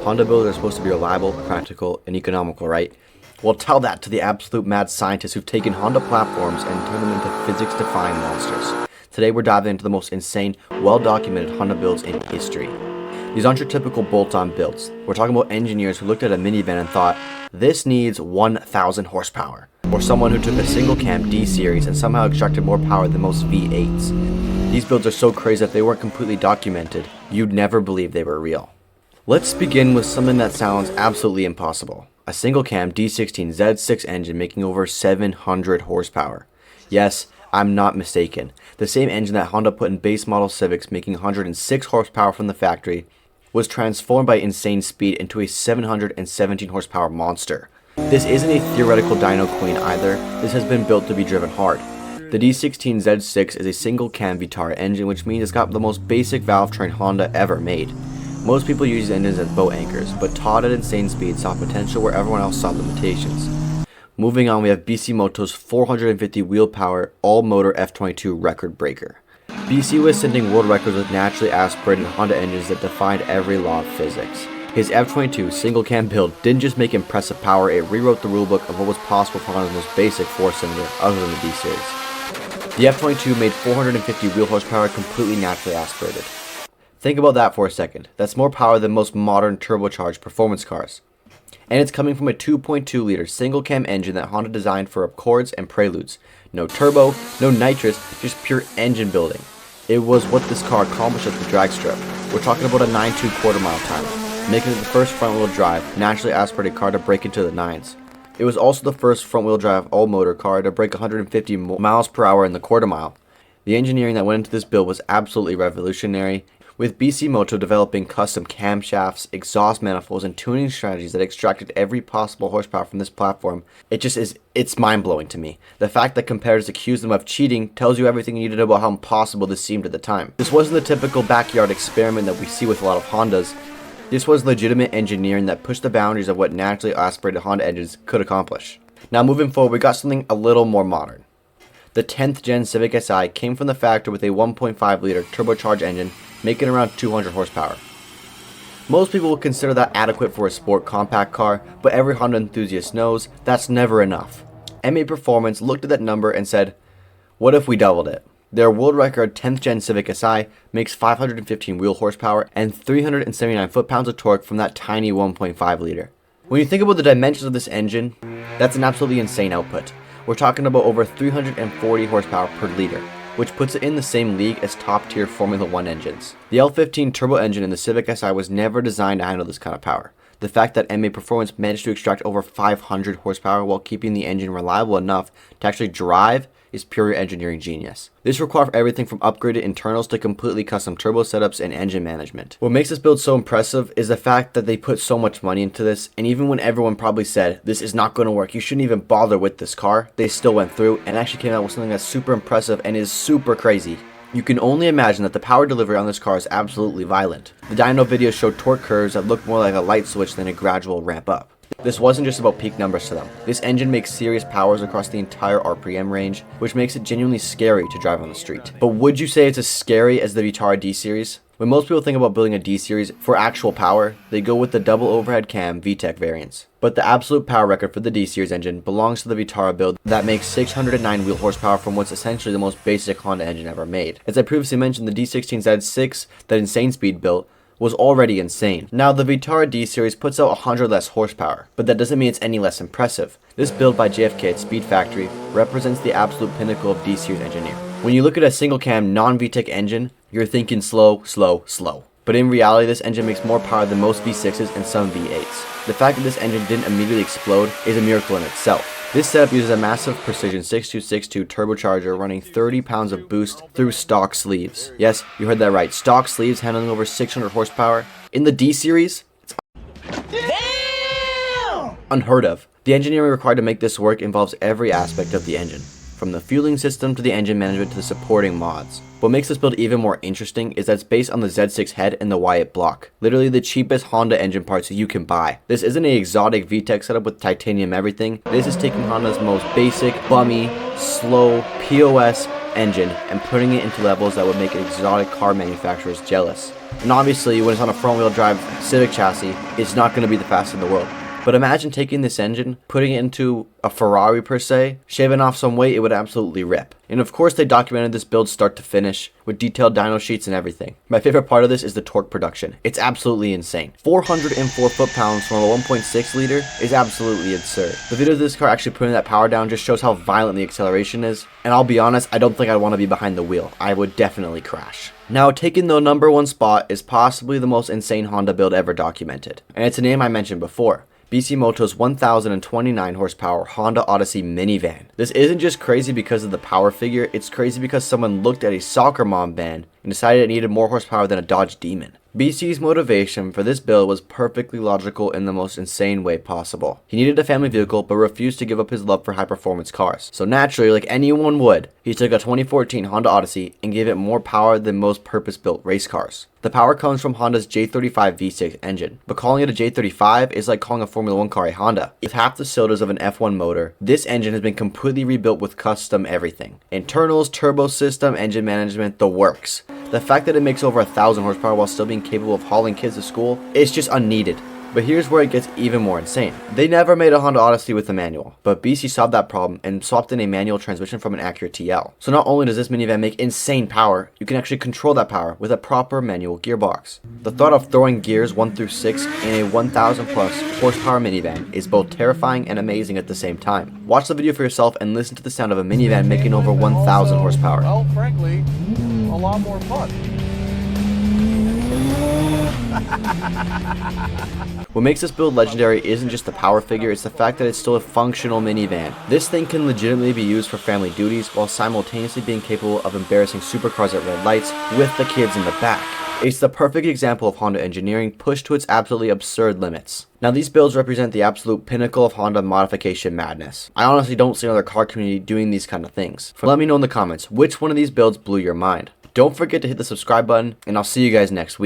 Honda builds are supposed to be reliable, practical, and economical, right? Well, tell that to the absolute mad scientists who've taken Honda platforms and turned them into physics-defying monsters. Today we're diving into the most insane, well-documented Honda builds in history. These aren't your typical bolt-on builds. We're talking about engineers who looked at a minivan and thought, this needs 1,000 horsepower. Or someone who took a single cam D series and somehow extracted more power than most V8s. These builds are so crazy that if they weren't completely documented, you'd never believe they were real. Let's begin with something that sounds absolutely impossible. A single cam D16 Z6 engine making over 700 horsepower. Yes, I'm not mistaken. The same engine that Honda put in base model Civics making 106 horsepower from the factory was transformed by insane speed into a 717 horsepower monster. This isn't a theoretical dyno queen either, this has been built to be driven hard. The D16 Z6 is a single cam Vitara engine, which means it's got the most basic valve train Honda ever made. Most people use these engines as boat anchors, but Todd at insane speed saw potential where everyone else saw limitations. Moving on, we have Bisimoto's 450 wheel power all-motor F22 record breaker. BC was setting world records with naturally aspirated Honda engines that defied every law of physics. His F22 single-cam build didn't just make impressive power, it rewrote the rulebook of what was possible for Honda's most basic four-cylinder other than the D-Series. The F22 made 450 wheel horsepower completely naturally aspirated. Think about that for a second. That's more power than most modern turbocharged performance cars. And it's coming from a 2.2 liter single cam engine that Honda designed for Accords and Preludes. No turbo, no nitrous, just pure engine building. It was what this car accomplished at the drag strip. We're talking about a 9.2 quarter-mile time, making it the first front-wheel drive, naturally aspirated car to break into the 9s. It was also the first front-wheel drive all-motor car to break 150 miles per hour in the quarter-mile. The engineering that went into this build was absolutely revolutionary, with Bisimoto developing custom camshafts, exhaust manifolds, and tuning strategies that extracted every possible horsepower from this platform. It's mind-blowing to me. The fact that competitors accused them of cheating tells you everything you need to know about how impossible this seemed at the time. This wasn't the typical backyard experiment that we see with a lot of Hondas. This was legitimate engineering that pushed the boundaries of what naturally aspirated Honda engines could accomplish. Now moving forward, we got something a little more modern. The 10th gen Civic Si came from the factory with a 1.5 liter turbocharged engine making around 200 horsepower. Most people would consider that adequate for a sport compact car, but every Honda enthusiast knows that's never enough. MA Performance looked at that number and said, what if we doubled it? Their world record 10th gen Civic Si makes 515 wheel horsepower and 379 foot-pounds of torque from that tiny 1.5 liter. When you think about the dimensions of this engine, that's an absolutely insane output. We're talking about over 340 horsepower per liter, which puts it in the same league as top-tier Formula 1 engines. The L15 turbo engine in the Civic Si was never designed to handle this kind of power. The fact that MA Performance managed to extract over 500 horsepower while keeping the engine reliable enough to actually drive is pure engineering genius. This required everything from upgraded internals to completely custom turbo setups and engine management. What makes this build so impressive is the fact that they put so much money into this, and even when everyone probably said, this is not going to work, you shouldn't even bother with this car, they still went through and actually came out with something that's super impressive and is super crazy. You can only imagine that the power delivery on this car is absolutely violent. The dyno videos showed torque curves that looked more like a light switch than a gradual ramp up. This wasn't just about peak numbers to them. This engine makes serious powers across the entire RPM range, which makes it genuinely scary to drive on the street. But would you say it's as scary as the Vitara D-Series? When most people think about building a D-Series for actual power, they go with the double overhead cam VTEC variants. But the absolute power record for the D-Series engine belongs to the Vitara build that makes 609 wheel horsepower from what's essentially the most basic Honda engine ever made. As I previously mentioned, the D16 Z6 that Insane Speed built was already insane. Now the Vitara D-Series puts out 100 less horsepower, but that doesn't mean it's any less impressive. This build by JFK at Speed Factory represents the absolute pinnacle of D-Series engineering. When you look at a single cam non-VTEC engine, you're thinking slow, slow, slow. But in reality, this engine makes more power than most V6s and some V8s. The fact that this engine didn't immediately explode is a miracle in itself. This setup uses a massive precision 6262 turbocharger running 30 pounds of boost through stock sleeves. Yes, you heard that right. Stock sleeves handling over 600 horsepower. In the D-Series, it's unheard of. The engineering required to make this work involves every aspect of the engine, from the fueling system to the engine management to the supporting mods. What makes this build even more interesting is that it's based on the Z6 head and the Wyatt block, literally the cheapest Honda engine parts you can buy. This isn't an exotic VTEC setup with titanium everything. This is taking Honda's most basic, bummy, slow, POS, engine and putting it into levels that would make exotic car manufacturers jealous. And obviously, when it's on a front-wheel drive Civic chassis, it's not going to be the fastest in the world. But imagine taking this engine, putting it into a Ferrari per se, shaving off some weight, it would absolutely rip. And of course they documented this build start to finish, with detailed dyno sheets and everything. My favorite part of this is the torque production. It's absolutely insane. 404 foot-pounds from a 1.6 liter is absolutely absurd. The video of this car actually putting that power down just shows how violent the acceleration is. And I'll be honest, I don't think I'd want to be behind the wheel. I would definitely crash. Now, taking the #1 spot is possibly the most insane Honda build ever documented. And it's a name I mentioned before. Bisimoto's 1029 horsepower Honda Odyssey minivan. This isn't just crazy because of the power figure, it's crazy because someone looked at a soccer mom van and decided it needed more horsepower than a Dodge Demon. BC's motivation for this build was perfectly logical in the most insane way possible. He needed a family vehicle but refused to give up his love for high performance cars. So naturally, like anyone would, he took a 2014 Honda Odyssey and gave it more power than most purpose-built race cars. The power comes from Honda's J35 V6 engine, but calling it a J35 is like calling a Formula 1 car a Honda. With half the cylinders of an F1 motor, this engine has been completely rebuilt with custom everything. Internals, turbo system, engine management, the works. The fact that it makes over 1,000 horsepower while still being capable of hauling kids to school is just unneeded. But here's where it gets even more insane. They never made a Honda Odyssey with a manual, but BC solved that problem and swapped in a manual transmission from an Acura TL. So not only does this minivan make insane power, you can actually control that power with a proper manual gearbox. The thought of throwing gears 1 through 6 in a 1,000 plus horsepower minivan is both terrifying and amazing at the same time. Watch the video for yourself and listen to the sound of a minivan making over 1,000 horsepower. Well, frankly, a lot more fun. What makes this build legendary isn't just the power figure, it's the fact that it's still a functional minivan. This thing can legitimately be used for family duties while simultaneously being capable of embarrassing supercars at red lights with the kids in the back. It's the perfect example of Honda engineering pushed to its absolutely absurd limits. Now these builds represent the absolute pinnacle of Honda modification madness. I honestly don't see another car community doing these kind of things. Let me know in the comments which one of these builds blew your mind. Don't forget to hit the subscribe button, and I'll see you guys next week.